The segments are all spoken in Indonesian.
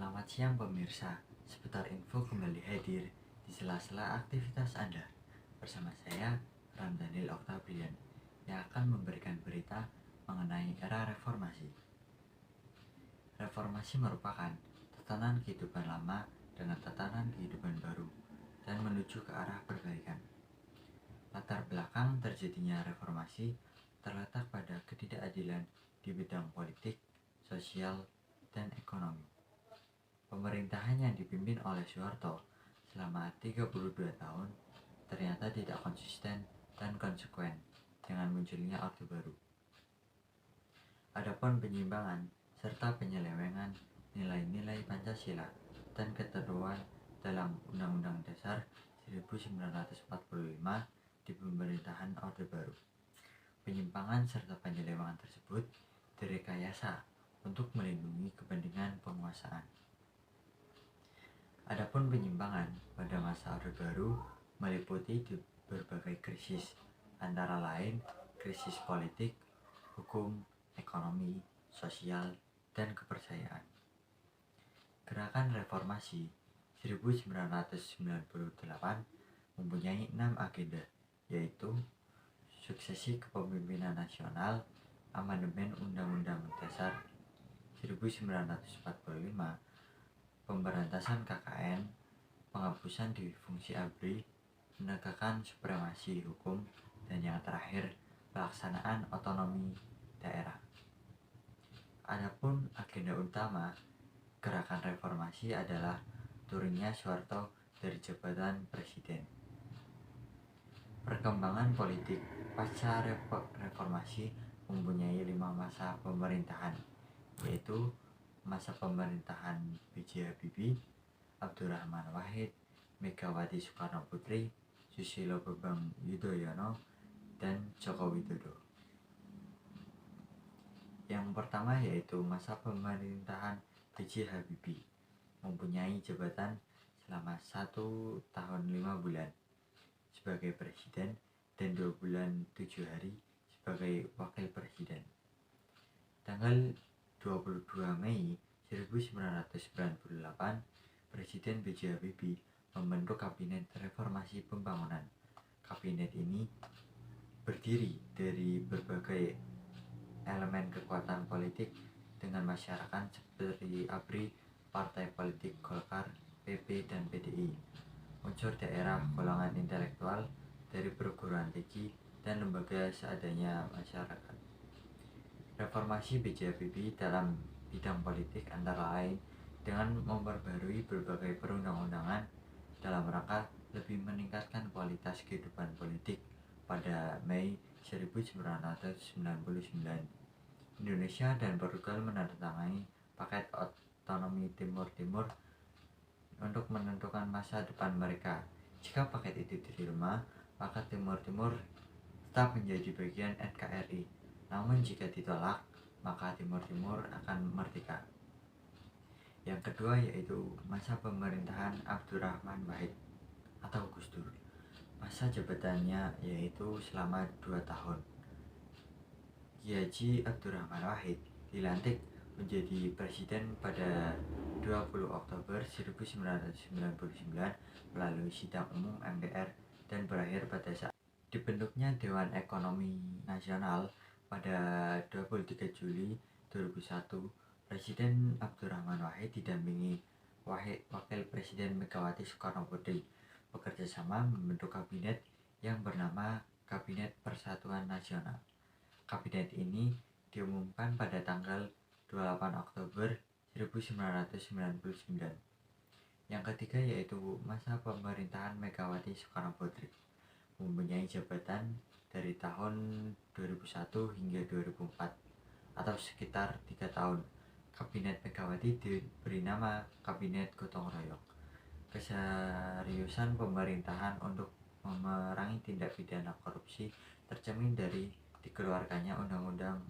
Selamat siang pemirsa, seputar info kembali hadir di sela-sela aktivitas Anda. Bersama saya, Ramdhanil Oktabrian, yang akan memberikan berita mengenai era reformasi. Reformasi merupakan tatanan kehidupan lama dengan tatanan kehidupan baru dan menuju ke arah perbaikan. Latar belakang terjadinya reformasi terletak pada ketidakadilan di bidang politik, sosial, dan ekonomi. Pemerintahan yang dipimpin oleh Soeharto selama 32 tahun ternyata tidak konsisten dan konsekuen dengan munculnya Orde Baru. Adapun penyimpangan serta penyelewengan nilai-nilai Pancasila dan ketentuan dalam Undang-Undang Dasar 1945 di pemerintahan Orde Baru. Penyimpangan serta penyelewengan tersebut direkayasa untuk melindungi kepentingan penguasaan. Adapun penyimpangan pada masa Orde Baru meliputi berbagai krisis, antara lain krisis politik, hukum, ekonomi, sosial, dan kepercayaan. Gerakan Reformasi 1998 mempunyai 6 agenda, yaitu suksesi kepemimpinan nasional, amandemen Undang-Undang Dasar 1945, pemberantasan KKN, penghapusan difungsi ABRI, menegakkan supremasi hukum, dan yang terakhir, pelaksanaan otonomi daerah. Adapun agenda utama gerakan reformasi adalah turunnya Soeharto dari jabatan presiden. Perkembangan politik pasca reformasi mempunyai 5 masa pemerintahan, yaitu masa pemerintahan B.J. Habibie, Abdurrahman Wahid, Megawati Soekarnoputri, Susilo Bambang Yudhoyono, dan Joko Widodo. Yang pertama yaitu masa pemerintahan B.J. Habibie, mempunyai jabatan selama 1 tahun 5 bulan sebagai presiden dan 2 bulan 7 hari sebagai wakil presiden. Tanggal 22 Mei 1998, Presiden B.J. Habibie membentuk Kabinet Reformasi Pembangunan. Kabinet ini berdiri dari berbagai elemen kekuatan politik dengan masyarakat seperti ABRI, partai politik Golkar, PP, dan PDI, unsur daerah, golongan intelektual dari perguruan tinggi, dan lembaga seadanya masyarakat. Reformasi B.J. Habibie dalam bidang politik antara lain dengan memperbarui berbagai perundang-undangan dalam rangka lebih meningkatkan kualitas kehidupan politik. Pada Mei 1999, Indonesia dan Portugal menandatangani paket otonomi Timur Timur untuk menentukan masa depan mereka. Jika paket itu diterima, maka Timur Timur tetap menjadi bagian NKRI. Namun jika ditolak, maka Timur Timur akan merdeka. Yang kedua yaitu masa pemerintahan Abdurrahman Wahid atau Gus Dur. Masa jabatannya yaitu selama 2 tahun. Kiai Haji Abdurrahman Wahid dilantik menjadi presiden pada 20 Oktober 1999 melalui sidang umum MPR dan berakhir pada saat dibentuknya Dewan Ekonomi Nasional pada 23 Juli 2001. Presiden Abdurrahman Wahid didampingi Wakil Presiden Megawati Soekarnoputri bekerja sama membentuk kabinet yang bernama Kabinet Persatuan Nasional. Kabinet ini diumumkan pada tanggal 28 Oktober 1999. Yang ketiga yaitu masa pemerintahan Megawati Soekarnoputri, mempunyai jabatan dari tahun 2001 hingga 2004 atau sekitar 3 tahun. Kabinet Megawati diberi nama Kabinet Gotong Royong. Keseriusan pemerintahan untuk memerangi tindak pidana korupsi tercermin dari dikeluarkannya Undang-Undang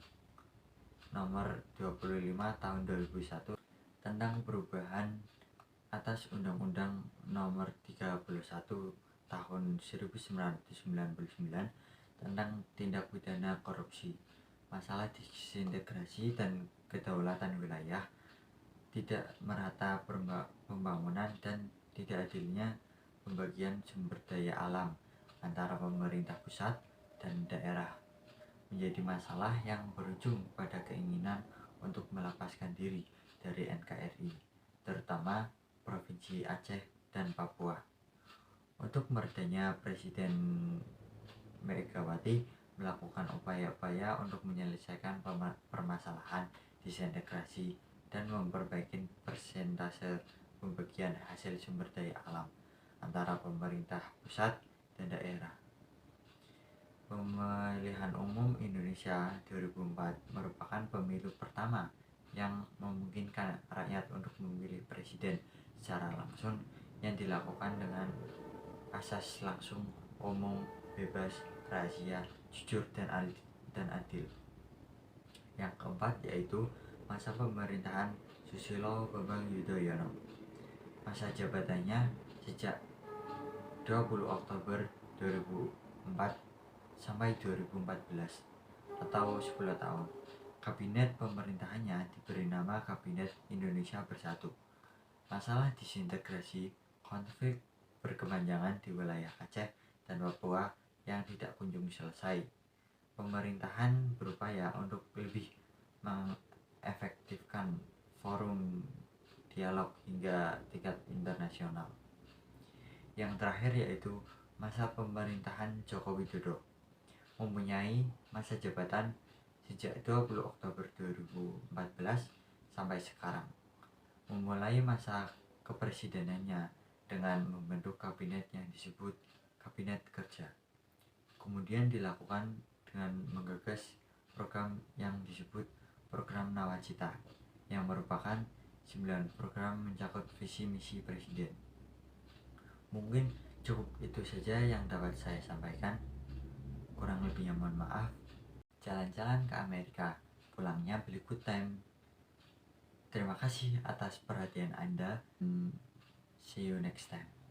Nomor 25 Tahun 2001 tentang perubahan atas Undang-Undang Nomor 31 Tahun 1999 tentang tindak pidana korupsi, masalah disintegrasi dan kedaulatan wilayah, tidak merata pembangunan dan tidak adilnya pembagian sumber daya alam antara pemerintah pusat dan daerah menjadi masalah yang berujung pada keinginan untuk melepaskan diri dari NKRI, terutama Provinsi Aceh dan Papua. Untuk meredanya, Presiden Megawati melakukan upaya-upaya untuk menyelesaikan permasalahan disintegrasi dan memperbaiki persentase pembagian hasil sumber daya alam antara pemerintah pusat dan daerah. Pemilihan Umum Indonesia 2004 merupakan pemilu pertama yang memungkinkan rakyat untuk memilih presiden secara langsung yang dilakukan dengan asas langsung, umum, bebas, rahasia, jujur, dan adil. Yang keempat yaitu masa pemerintahan Susilo Bambang Yudhoyono. Masa jabatannya sejak 20 Oktober 2004 sampai 2014 atau 10 tahun. Kabinet pemerintahannya diberi nama Kabinet Indonesia Bersatu. Masalah disintegrasi, konflik berkepanjangan di wilayah Aceh dan Papua yang tidak kunjung selesai. Pemerintahan berupaya untuk lebih mengefektifkan forum dialog hingga tingkat internasional. Yang terakhir yaitu masa pemerintahan Joko Widodo, mempunyai masa jabatan sejak 20 Oktober 2014 sampai sekarang. Memulai masa kepresidenannya dengan membentuk kabinet yang disebut Kabinet Kerja. Kemudian dilakukan dengan menggagas program yang disebut Program Nawacita, yang merupakan 9 program mencakup visi misi presiden. Mungkin cukup itu saja yang dapat saya sampaikan. Kurang lebihnya mohon maaf. Jalan-jalan ke Amerika, pulangnya beli good time. Terima kasih atas perhatian Anda. See you next time.